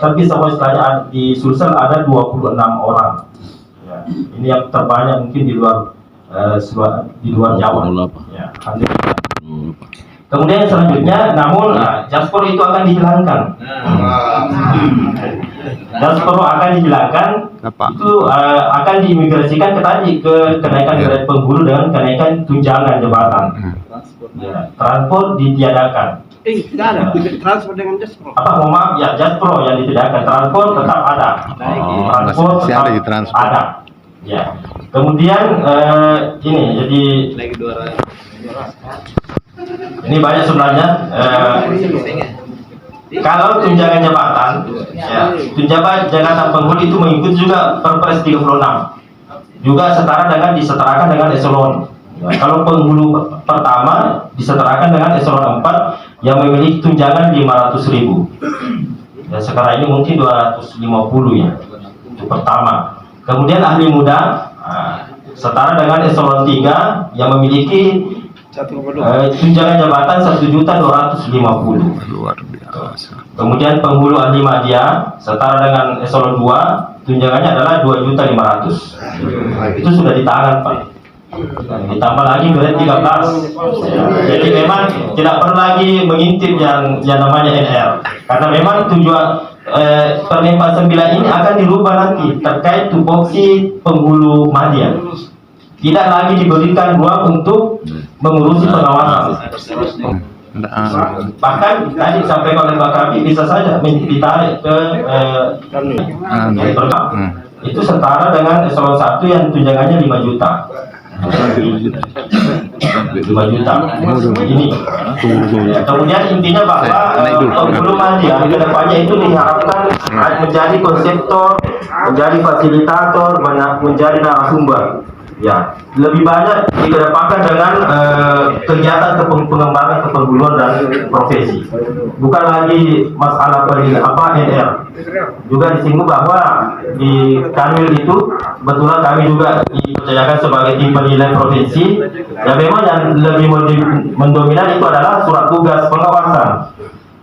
tapi sama sekali di Sulsel ada 26 orang. Ya, ini yang terbanyak mungkin di luar Jawa. Ya, kemudian selanjutnya, namun Jaspor itu akan dihilangkan. Jaspor akan dihilangkan, itu akan diimigrasikan ke kenaikan grade penghulu dengan kenaikan tunjangan jabatan. Ya, transport ditiadakan. Tidak ada transport dengan Jaspor. Mohon maaf ya, Jaspor yang ditiadakan, transport tetap ada. Transport tetap ada. Ya. Kemudian ini jadi ini banyak sebenarnya. Kalau tunjangan jabatan, ya, tunjangan jabatan penghulu itu mengikuti juga Perpres 36, juga disetarakan dengan eselon. Ya, kalau penghulu pertama disetarakan dengan eselon 4 yang memiliki tunjangan 500.000. Ya, sekarang ini mungkin 250 ya, itu pertama. Kemudian ahli muda setara dengan eselon 3 yang memiliki tunjangan jabatan 1.250.000. Luar biasa. Kemudian penghulu ahli media setara dengan eselon 2 tunjangannya adalah 2.500.000. Itu sudah di tangan, Pak. Ditambah lagi grade 13. Jadi memang tidak perlu lagi mengintip yang namanya NR, karena memang tujuan Permen 49 ini akan dirubah nanti terkait tupoksi penghulu media. Tidak lagi diberikan ruang untuk mengurusi pengawasan. Bahkan tadi disampaikan oleh Pak Kapi, bisa saja ditarik ke itu setara dengan eselon 1 yang tunjangannya 5 juta. 5 juta ini. Kemudian intinya bahwa penghulu media ke depannya itu diharapkan menjadi konseptor, menjadi fasilitator, menjadi narasumber. Ya, lebih banyak dikedepankan dengan kegiatan pengembangan kepenguluan dan profesi. Bukan lagi masalah NR. Juga disinggung bahwa di Kanwil itu kebetulan kami juga dipercayakan sebagai tim penilai provinsi. Ya, memang yang lebih mendominan itu adalah surat tugas pengawasan.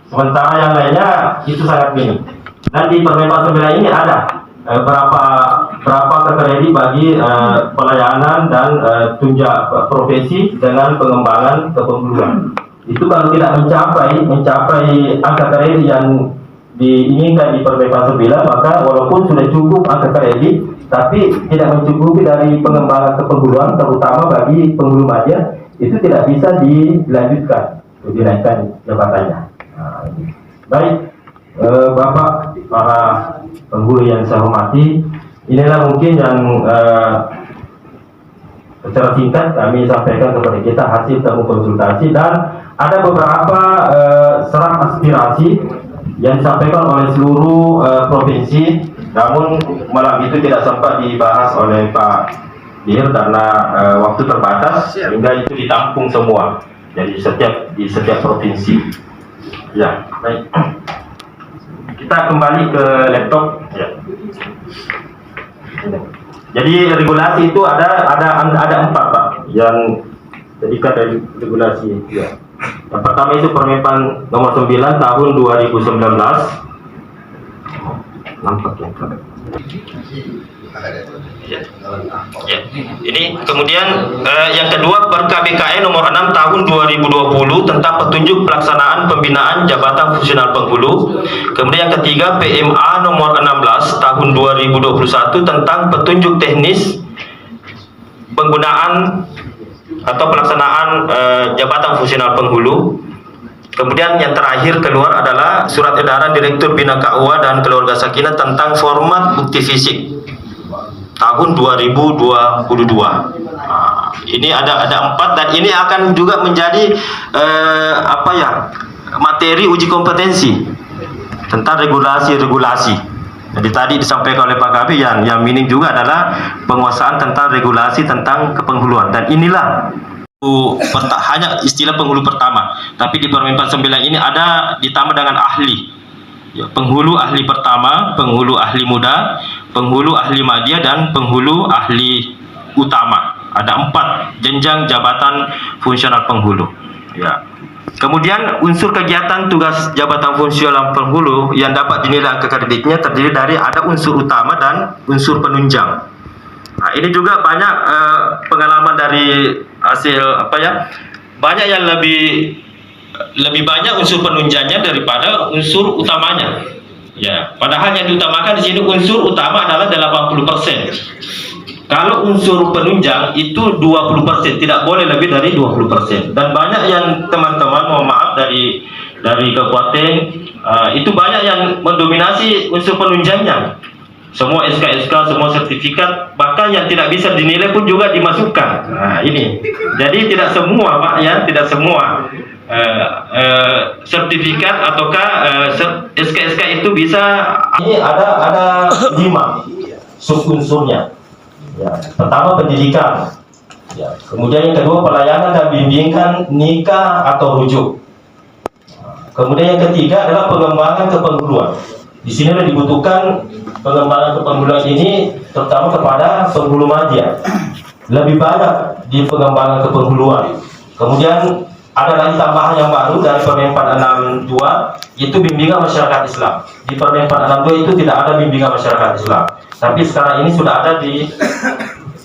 Sementara yang lainnya itu sangat minim. Dan di Permen 49 ini ada berapa kredit bagi pelayanan dan tunjangan profesi dengan pengembangan kepenguluan. Itu kalau tidak mencapai angka kredit yang diinginkan di Permen 49, maka walaupun sudah cukup angka kredit, tapi tidak mencukupi dari pengembangan kepenguluan, terutama bagi penghulu media, itu tidak bisa dilanjutkan, dinaikkan jabatannya. Baik. Bapak, para penghulu yang saya hormati, inilah mungkin yang secara singkat kami sampaikan kepada kita hasil temu konsultasi, dan ada beberapa serap aspirasi yang disampaikan oleh seluruh provinsi, namun malam itu tidak sempat dibahas oleh Pak Dir karena waktu terbatas, sehingga itu ditampung semua. Jadi di setiap provinsi. Ya, baik. Kita kembali ke laptop. Ya. Jadi regulasi itu ada 4, Pak, yang jadikan dari regulasi. Ya. Yang pertama itu Permen nomor 9 tahun 2019. Nampak ya. Ya. Ya. Ini kemudian yang kedua Per-KBKN nomor 6 tahun 2020 tentang petunjuk pelaksanaan pembinaan jabatan fungsional penghulu. Kemudian yang ketiga PMA nomor 16 tahun 2021 tentang petunjuk teknis penggunaan atau pelaksanaan jabatan fungsional penghulu. Kemudian yang terakhir keluar adalah Surat Edaran Direktur Bina KUA dan Keluarga Sakinah tentang format bukti fisik tahun 2022. Ini ada 4, dan ini akan juga menjadi materi uji kompetensi tentang regulasi. Jadi tadi disampaikan oleh Pak Kapi yang minim juga adalah penguasaan tentang regulasi tentang kepenghuluan, dan inilah hanya istilah penghulu pertama, tapi di Permen 49 ini ada ditambah dengan ahli. Ya, penghulu ahli pertama, penghulu ahli muda, penghulu ahli media, dan penghulu ahli utama. Ada 4 jenjang jabatan fungsional penghulu. Ya. Kemudian unsur kegiatan tugas jabatan fungsional penghulu yang dapat dinilai angka kreditnya terdiri dari ada unsur utama dan unsur penunjang. Nah, ini juga banyak pengalaman dari hasil banyak yang lebih banyak unsur penunjangnya daripada unsur utamanya. Ya, padahal yang diutamakan di sini unsur utama adalah 80%. Kalau unsur penunjang itu 20%, tidak boleh lebih dari 20%. Dan banyak yang teman-teman, mohon maaf dari kabupaten, itu banyak yang mendominasi unsur penunjangnya. Semua SK-SK, semua sertifikat, bahkan yang tidak bisa dinilai pun juga dimasukkan. Nah, ini. Jadi tidak semua, Pak, ya, tidak semua sertifikat ataukah SK-SK itu bisa. Ini ada 5 sub-unsurnya. Ya, pertama pendidikan, ya, kemudian yang kedua pelayanan dan bimbingan nikah atau rujuk. Kemudian yang ketiga adalah pengembangan kepenghuluan. Di sini dibutuhkan pengembangan kepenghuluan ini terutama kepada penghulu madya. Lebih banyak di pengembangan kepenghuluan. Kemudian ada lagi tambahan yang baru dari Permen 462, itu bimbingan masyarakat Islam. Di Permen 462 itu tidak ada bimbingan masyarakat Islam. Tapi sekarang ini sudah ada di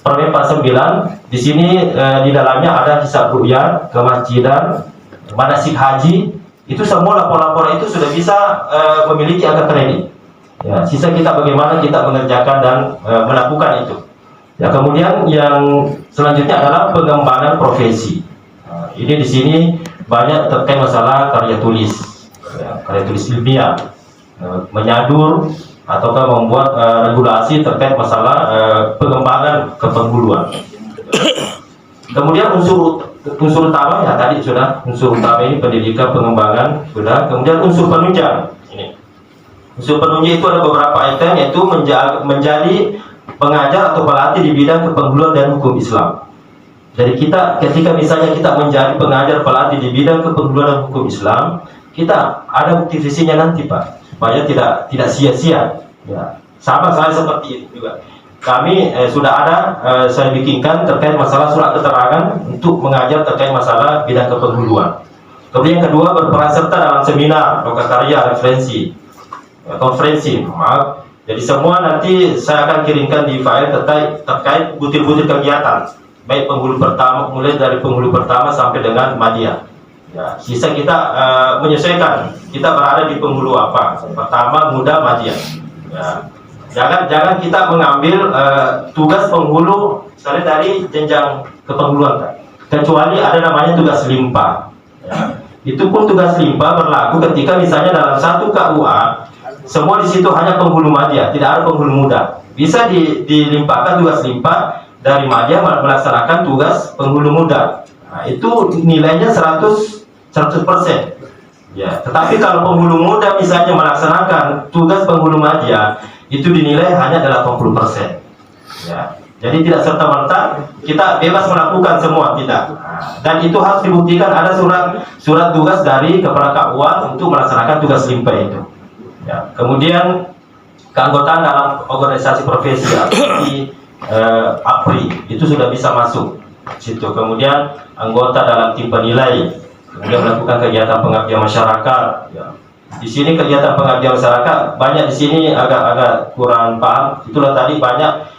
Permen 49. Di sini di dalamnya ada hisab ru'yat, kemasjidan, manasik haji. Itu semua lapor-lapor itu sudah bisa memiliki angka kredit. Ya, sisa kita bagaimana kita mengerjakan dan melakukan itu. Ya, kemudian yang selanjutnya adalah pengembangan profesi. Nah, ini di sini banyak terkait masalah karya tulis, ya, karya tulis ilmiah, menyadur ataukah membuat regulasi terkait masalah pengembangan kepenghuluan. Kemudian unsur utama ya tadi sudah, unsur utama ini pendidikan, pengembangan sudah. Kemudian unsur penunjang ini. Unsur penunjang itu ada beberapa item, yaitu menjadi pengajar atau pelatih di bidang kepenghuluan dan hukum Islam. Jadi ketika misalnya kita menjadi pengajar pelatih di bidang kepenghuluan dan hukum Islam, kita ada bukti visinya nanti, Pak, supaya tidak sia-sia. Ya, sama saya seperti itu juga. Kami sudah ada saya bikinkan terkait masalah surat keterangan untuk mengajar terkait masalah bidang kepenghuluan. Kemudian yang kedua, berperan serta dalam seminar, lokakarya, referensi, konferensi. Maaf. Jadi semua nanti saya akan kirimkan di file terkait butir-butir kegiatan, baik penghulu pertama, mulai dari penghulu pertama sampai dengan madya. Ya, sisa kita menyesuaikan kita berada di penghulu apa, pertama, muda, madya. Ya, jangan kita mengambil tugas penghulu misalnya dari jenjang kepenghuluan, kan? Kecuali ada namanya tugas limpah. Ya, itu pun tugas limpah berlaku ketika misalnya dalam satu KUA semua di situ hanya penghulu madya, tidak ada penghulu muda. Bisa dilimpahkan tugas limpah dari madya melaksanakan tugas penghulu muda. Nah, itu nilainya 100%. Ya, tetapi kalau penghulu muda misalnya melaksanakan tugas penghulu madya, itu dinilai hanya 80%. Ya, jadi tidak serta-merta kita bebas melakukan semua, tidak. Nah, dan itu harus dibuktikan ada surat tugas dari kepala KUA untuk melaksanakan tugas limpah itu. Ya, kemudian keanggotaan dalam organisasi profesi seperti APRI itu sudah bisa masuk situ. Kemudian anggota dalam tim penilai, kemudian melakukan kegiatan pengabdian masyarakat. Ya. Di sini kegiatan pengabdian masyarakat banyak di sini agak kurang paham. Itulah tadi banyak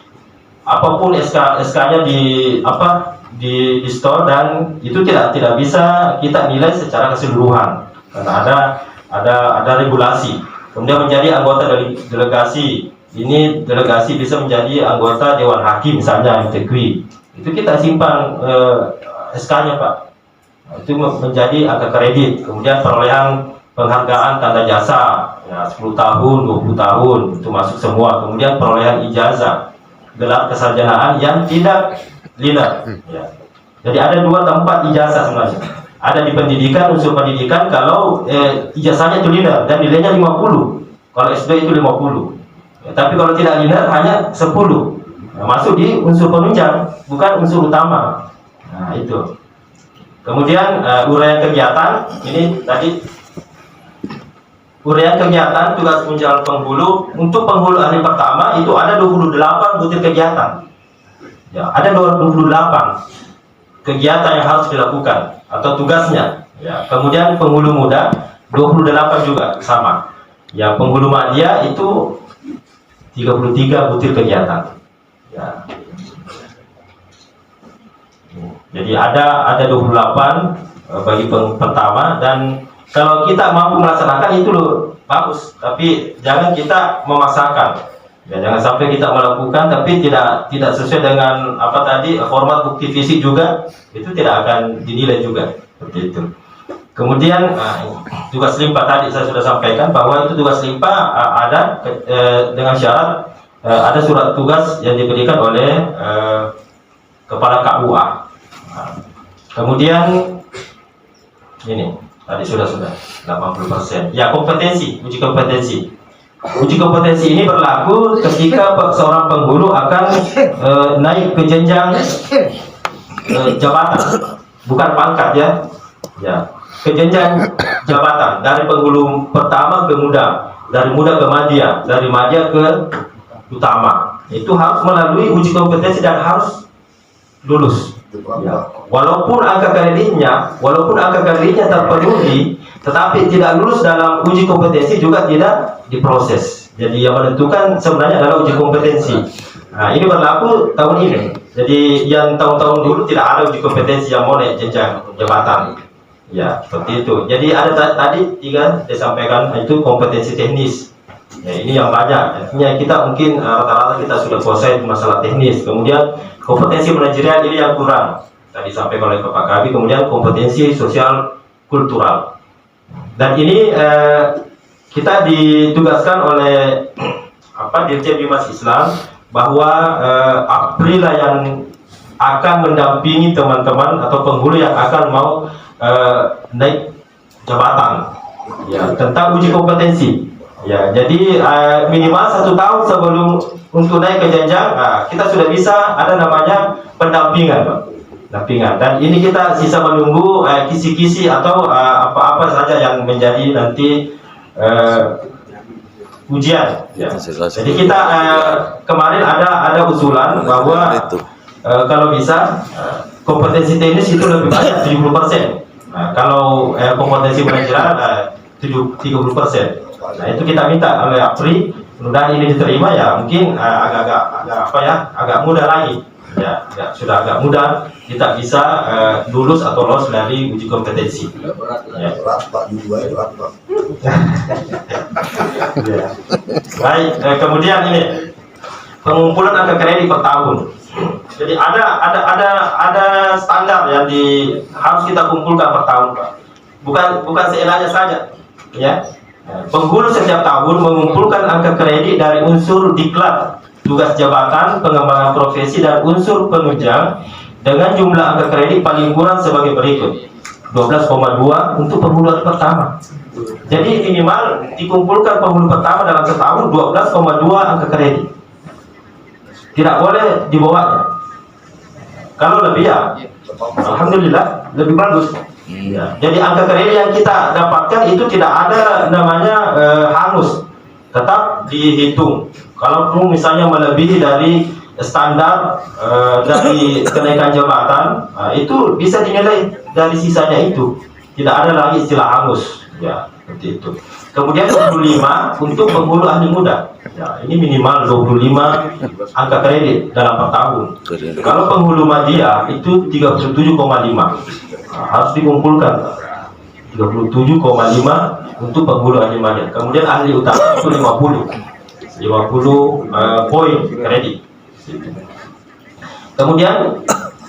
apapun SK-nya di store, dan itu tidak bisa kita nilai secara keseluruhan karena ada regulasi. Kemudian menjadi anggota dari delegasi. Ini delegasi bisa menjadi anggota Dewan Hakim misalnya MTQ. Itu kita simpan SK-nya, Pak. Itu menjadi angka kredit. Kemudian perolehan penghargaan tanda jasa, ya, 10 tahun, 20 tahun itu masuk semua. Kemudian perolehan ijazah, gelar kesarjanaan yang tidak linear. Ya. Jadi ada 2 tempat ijazah sebenarnya. Ada di pendidikan, unsur pendidikan kalau ijazahnya itu linear dan nilainya 50. Kalau SD itu 50. Ya, tapi kalau tidak linear hanya 10. Nah, masuk di unsur penunjang, bukan unsur utama. Nah, itu. Kemudian uraian kegiatan, ini tadi uraian kegiatan tugas penunjang penghulu. Untuk penghulu ahli pertama itu ada 28 butir kegiatan. Ya, ada 28 kegiatan yang harus dilakukan atau tugasnya. Ya, kemudian penghulu muda 28 juga sama. Ya, penghulu madya itu 33 butir kegiatan. Ya. Jadi ada 28 bagi pertama, dan kalau kita mampu melaksanakan itu loh bagus, tapi jangan kita memaksakan. Ya, jangan sampai kita melakukan tapi tidak sesuai dengan apa tadi format bukti fisik juga, itu tidak akan dinilai juga seperti itu. Kemudian tugas limpah tadi saya sudah sampaikan bahwa itu tugas limpah ada dengan syarat ada surat tugas yang diberikan oleh kepala KUA. Kemudian ini tadi sudah 80%. Ya, kompetensi, uji kompetensi. Uji kompetensi ini berlaku ketika seorang penghulu akan naik ke jenjang jabatan, bukan pangkat ya. Ya, ke jenjang jabatan dari penghulu pertama ke muda, dari muda ke madya, dari madya ke utama. Itu harus melalui uji kompetensi dan harus lulus. Ya. Walaupun angka kreditnya terpenuhi, tetapi tidak lulus dalam uji kompetensi juga tidak diproses. Jadi yang menentukan sebenarnya adalah uji kompetensi. Nah, ini berlaku tahun ini. Jadi yang tahun-tahun dulu tidak ada uji kompetensi yang mau naik jenjang jabatan. Ya, seperti itu. Jadi ada tadi 3 disampaikan, itu kompetensi teknis. Ya, ini yang banyak. Artinya kita mungkin rata-rata kita sudah kuasai masalah teknis. Kemudian kompetensi manajerial ini yang kurang. Tadi disampaikan oleh Pak Kabi. Kemudian kompetensi sosial kultural. Dan ini kita ditugaskan oleh Dirjen Bimas Islam bahwa April yang akan mendampingi teman-teman atau penghulu yang akan mau naik jabatan. Ya, tentang uji kompetensi. Ya, jadi minimal 1 tahun sebelum untuk naik ke jenjang, kita sudah bisa ada namanya pendampingan, Pak. Pendampingan. Dan ini kita sisa menunggu kisi-kisi atau apa-apa saja yang menjadi nanti ujian. Ya. Jadi kita kemarin ada usulan bahwa kalau bisa kompetensi teknis itu lebih banyak 70%. Nah, kalau kompetensi manajerial 30%. Nah, itu kita minta oleh APRI, mudah ini diterima ya, mungkin agak mudah lagi. Ya, sudah agak mudah, kita bisa lulus atau lolos dari uji kompetensi. Ya. Baik, kemudian ini pengumpulan angka kredit per tahun. Jadi ada standar yang harus kita kumpulkan per tahun, Pak. Bukan seenaknya saja, ya. Penghulu setiap tahun mengumpulkan angka kredit dari unsur diklat, tugas jabatan, pengembangan profesi, dan unsur penunjang dengan jumlah angka kredit paling kurang sebagai berikut: 12,2 untuk penghulu pertama. Jadi minimal dikumpulkan penghulu pertama dalam setahun 12,2 angka kredit. Tidak boleh dibawanya. Kalau lebih ya, alhamdulillah lebih bagus. Ya. Jadi angka kredit yang kita dapatkan itu tidak ada namanya hangus, tetap dihitung. Kalau misalnya melebihi dari standar dari kenaikan jabatan, itu bisa dinilai dari sisanya itu. Tidak ada lagi istilah hangus, ya seperti itu. Kemudian 25 untuk penghulu ahli muda. Ya, ini minimal 25 angka kredit dalam per tahun. Kalau penghulu madya itu 37,5. Harus dikumpulkan 37,5 untuk penghulu ahli madya. Kemudian ahli utama itu 50 poin kredit. Kemudian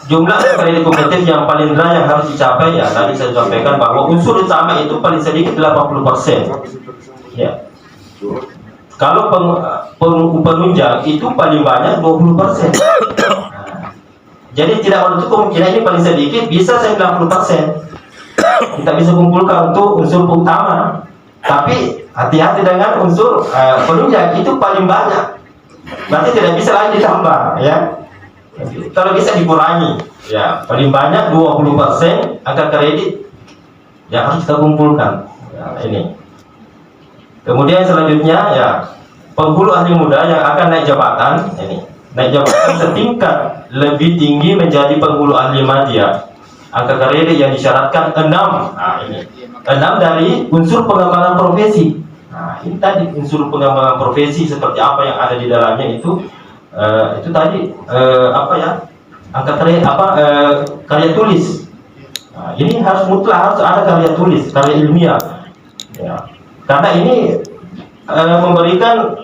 jumlah kredit kompetitif yang paling rendah yang harus dicapai, ya tadi saya sampaikan bahwa unsur utama itu paling sedikit 80%. Ya. Kalau penunjang itu paling banyak 20%. Jadi tidak menutup kemungkinan ini paling sedikit bisa 90%. Kita bisa kumpulkan untuk unsur utama. Tapi hati-hati dengan unsur penunjang, itu paling banyak. Berarti tidak bisa lagi ditambah, ya. Kalau bisa dikurangi, ya paling banyak 20% angka kredit yang harus kita kumpulkan. Ya, ini. Kemudian selanjutnya, ya penghulu ahli muda yang akan naik jabatan, ini naik jabatan setingkat lebih tinggi menjadi penghulu ahli madya. angka kredit yang disyaratkan 6. Nah, ini 6 dari unsur pengembangan profesi. Nah, ini tadi unsur pengembangan profesi seperti apa yang ada di dalamnya itu tadi apa ya? Angka kredit karya tulis. Nah, ini harus mutlak harus ada karya tulis, karya ilmiah. Ya. Karena ini memberikan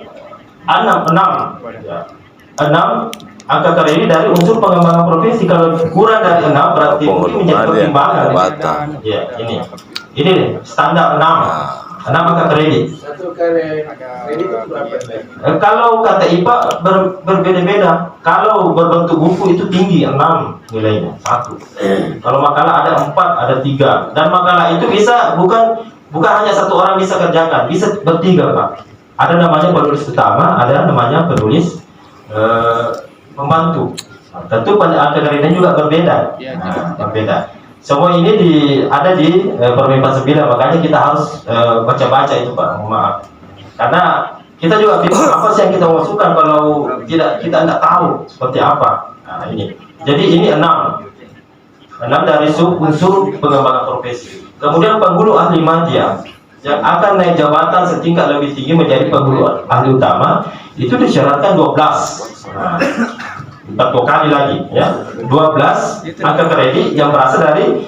6 ya. 6 angka kredit dari unsur pengembangan profesi. Kalau kurang dari 6 berarti mungkin menjadi pertimbangan. Ya, ini nih, standar 6 angka kredit. Satu kredit itu berapa? Kalau kata IPA berbeda-beda. Kalau berbentuk buku itu tinggi 6 nilainya 1. Kalau makalah ada 4, ada 3. Dan makalah itu bisa bukan hanya satu orang bisa kerjakan, bisa bertiga, Pak. Ada namanya penulis utama, ada namanya penulis membantu. Tentu pada angka kreditnya juga berbeda. Berbeda. Semua ini ada di Permen 49, makanya kita harus baca-baca itu, Pak. Maaf. Karena kita juga bingung apa sih yang kita masukkan kalau kita tidak tahu seperti apa. Nah, ini. Jadi ini 6 dari unsur pengembangan profesi. Kemudian penghulu ahli madya yang akan naik jabatan setingkat lebih tinggi menjadi penghulu ahli utama itu disyaratkan 12. Nah, 4 kali lagi ya. 12 angka kredit yang berasal dari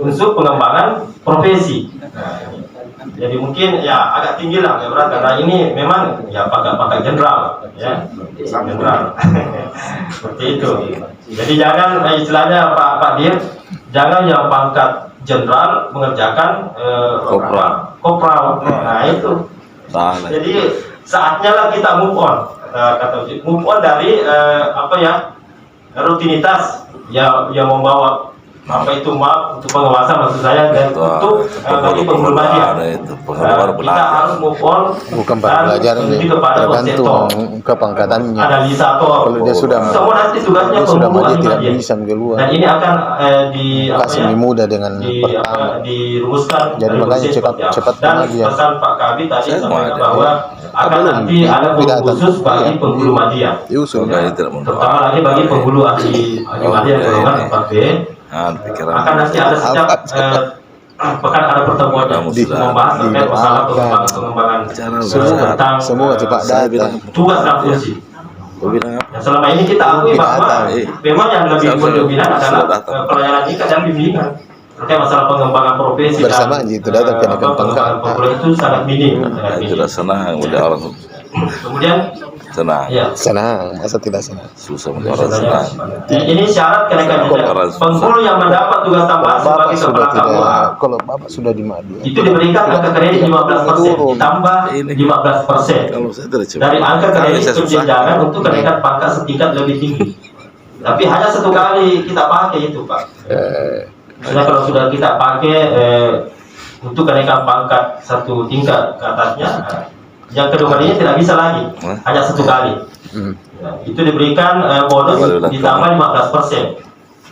unsur pengembangan profesi. Nah, jadi mungkin ya agak tinggi lah ya, karena ini memang ya pangkat jenderal ya, jenderal. Seperti itu. Jadi jangan istilahnya Pak Dir, jangan yang pangkat jenderal mengerjakan kopral. Nah itu. Jadi saatnya lah kita move on. Move on dari rutinitas yang membawa untuk pengawasan maksud saya dan untuk bagi penghulu madya. Kita harus move on. Bukan belajar ini tergantung kepangkatannya. Analisator. Kalau dia sudah nanti tugasnya penghulu madya tidak madya. bisa keluar. Dan ini akan kasih mudah dengan pertama. Dirumuskan. Jadi makanya cepat dan madya. pesan Pak Kabit tadi sampaikan bahwa akan nanti ada guru khusus bagi penghulu madya. Terutama lagi bagi penghulu ahli madya golongan 4B. Akan nanti ada setiap pekan ada pertemuan membahas terkait masalah pengembangan tentang semua cepat datang. tugas dan fungsi. Selama ini kita akui bahwa memang yang lebih mendominan adalah pelayanan tingkat dan bimbingan terkait masalah pengembangan profesi bersama aja itu datang kenaikan pangkat itu sangat minim. Tidak senang udah orang Kemudian senang. Ya. Senang, masa tidak senang? Susah orang senang. Ini syarat kenaikan jenjang. Penghulu yang mendapat tugas tambahan sebagai kepala KUA. Kalau Bapak sudah di madya, itu diberikan angka kredit 15%, ditambah 15% Kalau saya tidak coba. dari angka kredit tunjangan untuk kenaikan pangkat setingkat lebih tinggi. Tapi hanya 1 kali kita pakai itu, Pak. Karena kalau sudah kita pakai untuk kenaikan pangkat 1 tingkat ke atasnya, yang kedua kalinya tidak bisa lagi, hanya 1 kali. Ya, itu diberikan bonus ditambah 15%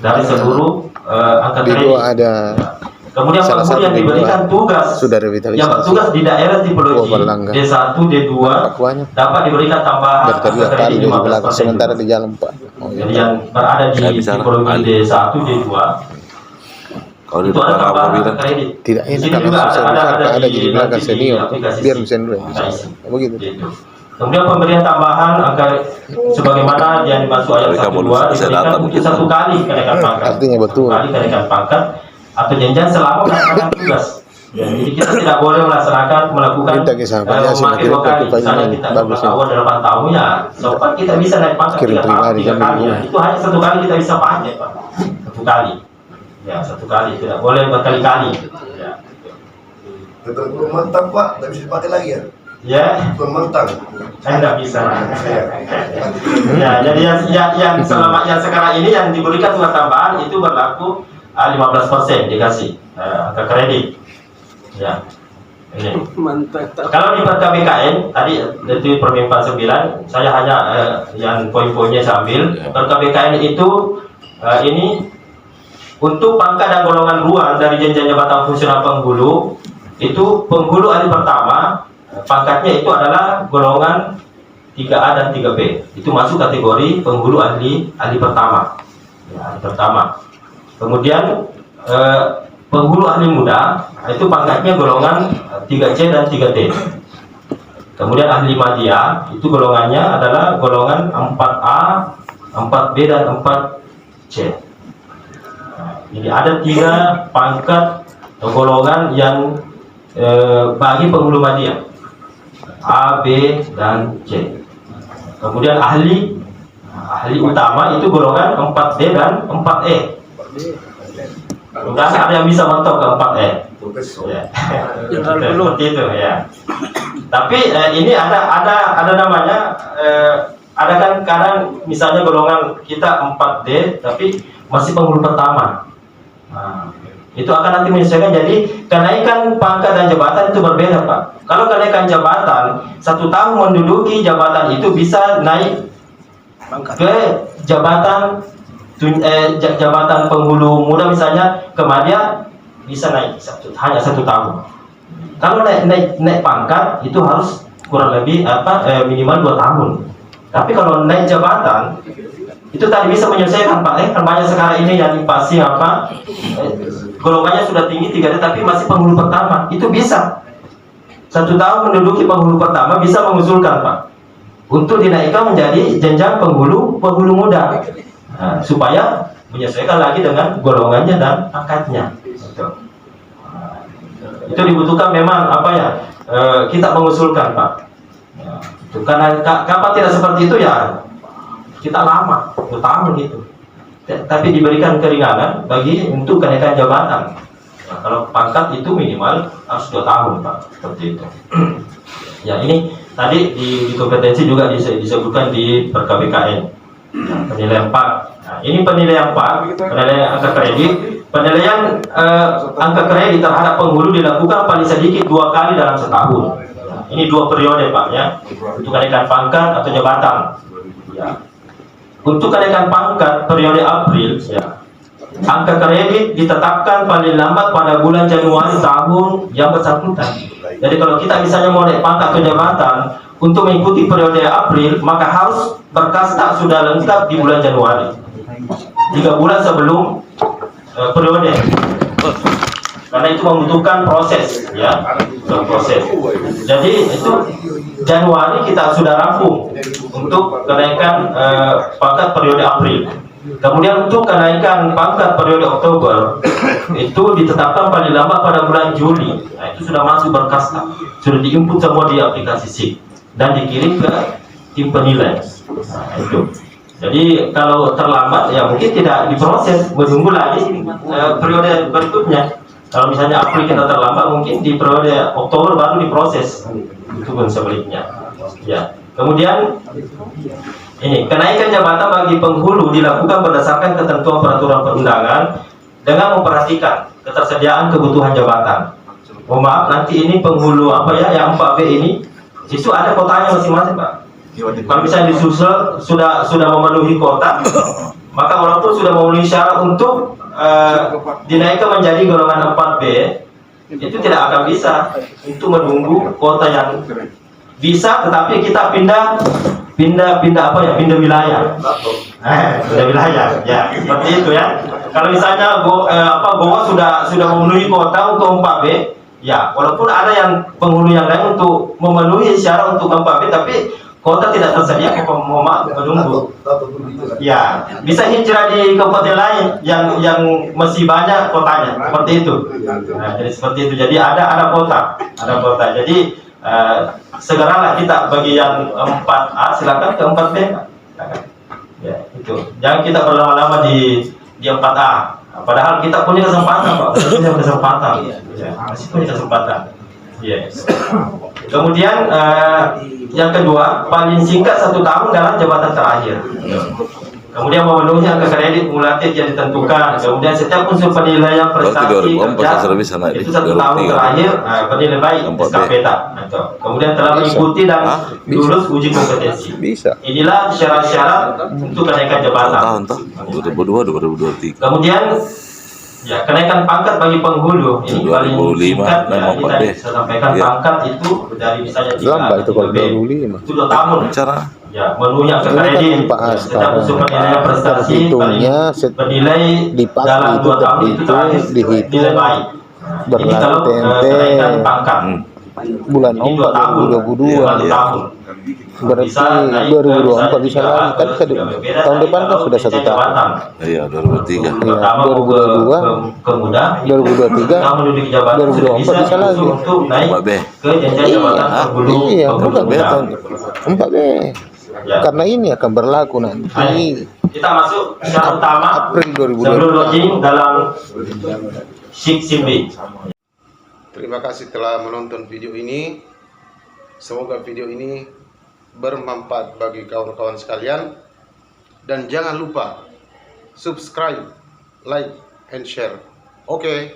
dari seluruh angka kredit. Kemudian penghulu yang diberikan tugas yang bertugas di daerah tipologi D1, D2 dapat diberikan tambahan angka kredit 15%. sementara di jalan Pak. Jadi yang berada di tipologi D1, D2 Kalau di itu ada tambahan bilang kredit. Tidak Di enak sini kalau juga ada jadi belakang di senior, aplikasi biar senior begitu. Gitu. Kemudian pemberian tambahan angka sebagaimana yang dimaksud ayat 1-2 diberikan untuk 1 kali kenaikan pangkat. Artinya betul. 1 kali kenaikan pangkat atau jenjang selama melaksanakan tugas. Ya, jadi kita tidak boleh melakukan Minta kisah banyak sih, memakai 2 kali. Misalnya kita bagus ya. tahun 8 tahun ya, sopan kita bisa naik pangkat Kirim 3 pribadi kan kali. Ya. dulu. Itu hanya 1 kali kita bisa pakai, Pak. 1 kali. Ya, 1 kali, tidak boleh berkali-kali. Ya. Betul belum mentang Pak, nggak bisa dipakai lagi ya? Ya, Belum mentang. nggak bisa. Ya, jadi yang selama yang sekarang ini yang diberikan tugas tambahan itu berlaku 15% dikasih angka kredit. Ya, ini. Mantap. Kalau di KBKN tadi itu Permen 49, saya hanya yang poin-poinnya saya ambil. KBKN itu ini untuk pangkat dan golongan luar dari jenjang jabatan fungsional penghulu, itu penghulu ahli pertama pangkatnya itu adalah golongan 3A dan 3B. Itu masuk kategori penghulu ahli pertama. Ya, ahli pertama. Kemudian penghulu ahli muda itu pangkatnya golongan 3C dan 3D. Kemudian ahli madya itu golongannya adalah golongan 4A, 4B dan 4C. Jadi ada 3 pangkat atau golongan yang bagi penghulu madya, A, B dan C. Kemudian ahli utama itu golongan 4D dan 4E. Mudah ada yang bisa mentok ke 4E. Ya. Seperti itu ya. Tapi ini ada namanya, ada kan kadang misalnya golongan kita 4D tapi masih penghulu pertama. Nah, itu akan nanti menyesuaikan. Jadi kenaikan pangkat dan jabatan itu berbeda, Pak. Kalau kenaikan jabatan 1 tahun menduduki jabatan itu bisa naik ke jabatan jabatan penghulu muda misalnya ke madya bisa naik hanya 1 tahun. Kalau naik pangkat itu harus kurang lebih minimal 2 tahun. Tapi kalau naik jabatan itu tadi bisa menyelesaikan, Pak. Kan banyak sekarang ini yang pasti golongannya sudah tinggi 3D tapi masih penghulu pertama. Itu bisa 1 tahun menduduki penghulu pertama bisa mengusulkan, Pak, untuk dinaikkan menjadi jenjang penghulu muda. Nah, supaya menyesuaikan lagi dengan golongannya dan pangkatnya. Itu dibutuhkan memang kita mengusulkan, Pak. Karena kapan tidak seperti itu ya kita lama 2 tahun gitu. Tapi diberikan keringanan bagi untuk kenaikan jabatan. Nah, kalau pangkat itu minimal harus 2 tahun, Pak, seperti itu. Ya, ini tadi di kompetensi juga disebutkan di per-KBKN. Penilaian PAK. Nah, ini penilaian PAK, penilaian angka kredit. Penilaian angka kredit terhadap penghulu dilakukan paling sedikit 2 kali dalam setahun. Nah, ini 2 periode, Pak, ya. Untuk kenaikan pangkat atau jabatan. Ya. Untuk kenaikan pangkat periode April, ya, angka kredit ditetapkan paling lambat pada bulan Januari tahun yang bersangkutan. Jadi kalau kita misalnya mau naik pangkat atau jabatan untuk mengikuti periode April, maka harus berkas tak sudah lengkap di bulan Januari, 3 bulan sebelum periode. Karena itu membutuhkan proses, ya, proses. Jadi itu Januari kita sudah rampung untuk kenaikan pangkat periode April. Kemudian untuk kenaikan pangkat periode Oktober itu ditetapkan paling lambat pada bulan Juli. Nah, itu sudah masuk berkas, sudah diinput semua di aplikasi SIP dan dikirim ke tim penilai. Nah, itu. Jadi kalau terlambat ya mungkin tidak diproses, menunggu lagi periode berikutnya. Kalau misalnya April kita terlambat, mungkin di periode Oktober baru diproses. Itu pun sebaliknya. Ya. Kemudian ini kenaikan jabatan bagi penghulu dilakukan berdasarkan ketentuan peraturan perundangan dengan memperhatikan ketersediaan kebutuhan jabatan. Oh maaf, nanti ini penghulu yang 4B ini itu ada kotanya masing-masing, Pak. Kalau misalnya disusul sudah memenuhi kota, maka walaupun sudah memenuhi syarat untuk dinaikkan menjadi golongan 4B, itu tidak akan bisa untuk menunggu kota yang bisa, tetapi kita pindah wilayah. Pindah wilayah, ya seperti itu ya. Kalau misalnya Goa sudah memenuhi kota untuk 4B, ya walaupun ada yang penghulu yang lain untuk memenuhi syarat untuk 4B, tapi kota tidak tersedia, menunggu. Ya, bisa hijrah di kabupaten lain yang masih banyak kotanya, seperti itu. Nah, jadi seperti itu. Jadi ada kota. Jadi segeralah kita bagi yang 4A silakan ke 4B. Ya, itu. Jangan kita berlama-lama di 4A. Padahal kita punya kesempatan, Pak. Punya kesempatan. Ya, masih punya kesempatan. Yes. Kemudian yang kedua, paling singkat 1 tahun dalam jabatan terakhir. Kemudian memenuhi angka kredit kumulatif yang ditentukan. Kemudian setiap unsur penilaian prestasi kerja itu 1 tahun terakhir penilai baik SKP. Kemudian telah mengikuti dan lulus uji kompetensi. Inilah syarat-syarat untuk kenaikan jabatan. 2002, 2023. Kemudian Ya, kenaikan pangkat bagi penghulu ini paling 2005 singkat ya, memang ini Pak tadi D. saya sampaikan Ya. pangkat itu dari misalnya Lambat itu kalau 3 2005. itu 2 tahun. Cara Ya, menunya ke Ini kan kredit. Pak A Setiap sekarang. unsur penilaian prestasi Terhitungnya paling bernilai dipakai dalam itu 2 tahun itu terakhir dihitung nilai baik. Ini berlaku kalau TMP kenaikan pangkat. bulan Ini 2 tahun. 4 1 2022. tahun. Berarti Bisa naik ke 2024 bisa misalnya lagi kan tiga, tahun berbeda depan kan kalau sudah 1 jenjang tahun. jabatan. iya 2003 Iya, Pertama 2022, ke muda, 2023, kita menduduki jabatan 2024 bisa sudah lagi. untuk naik Mbak B. ke jenjang jabatan penghulu. Iya, penghulu bukan muda. tahun 4B. Ya. Karena ini akan berlaku nanti Kita masuk syarat utama April 2024. sebelum lodging dalam Shik Simbi. Terima kasih telah menonton video ini. Semoga video ini bermanfaat bagi kawan-kawan sekalian. Dan jangan lupa subscribe, like, and share. Oke.